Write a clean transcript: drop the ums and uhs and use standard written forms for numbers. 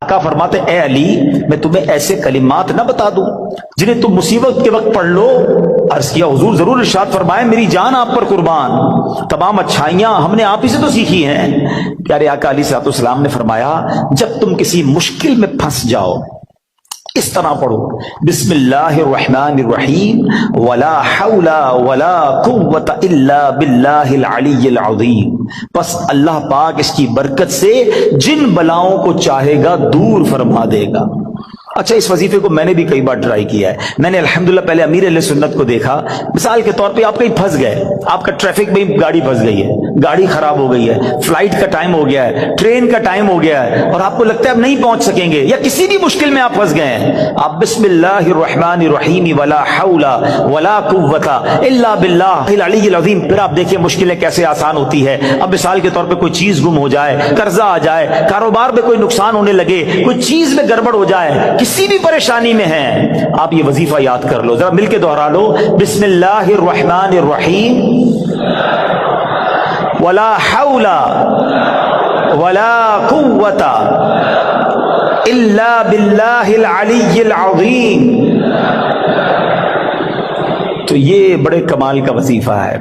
آقا فرماتے اے علی میں تمہیں ایسے کلمات نہ بتا دوں جنہیں تم مصیبت کے وقت پڑھ لو؟ عرض کیا حضور ضرور، ارشاد فرمائے میری جان آپ پر قربان، تمام اچھائیاں ہم نے آپ ہی سے تو سیکھی ہیں۔ پیارے آقا علیہ الصلوۃ والسلام نے فرمایا جب تم کسی مشکل میں پھنس جاؤ اس طرح پڑھو بسم اللہ الرحمن الرحیم ولا حول ولا قوت الا باللہ العلی العظیم، پس اللہ پاک اس کی برکت سے جن بلاؤں کو چاہے گا دور فرما دے گا۔ اچھا اس وظیفے کو میں نے بھی کئی بار ٹرائی کیا ہے۔ میں نے الحمدللہ پہلے امیر اہل سنت کو دیکھا، مثال کے طور پہ آپ کہیں پھنس گئے، آپ کا ٹریفک میں گاڑی پھنس گئی ہے، گاڑی خراب ہو گئی ہے، فلائٹ کا ٹائم ہو گیا ہے، ٹرین کا ٹائم ہو گیا ہے، اور آپ کو لگتا ہے اب نہیں پہنچ سکیں گے، یا کسی بھی مشکل میں آپ پھنس گئے ہیں، آپ بسم اللہ الرحمن الرحیم ولا حول ولا قوت الا باللہ العلی العظیم، پھر آپ دیکھیں مشکلیں کیسے آسان ہوتی ہے۔ اب مثال کے طور پہ کوئی چیز گم ہو جائے، قرضہ آ جائے، کاروبار میں کوئی نقصان ہونے لگے، کوئی چیز میں گڑبڑ ہو جائے، کسی بھی پریشانی میں ہیں، آپ یہ وظیفہ یاد کر لو، ذرا مل کے دوہرا لو بسم اللہ الرحمن الرحیم ولا حول ولا قوت الا باللہ العلی العظیم۔ تو یہ بڑے کمال کا وظیفہ ہے۔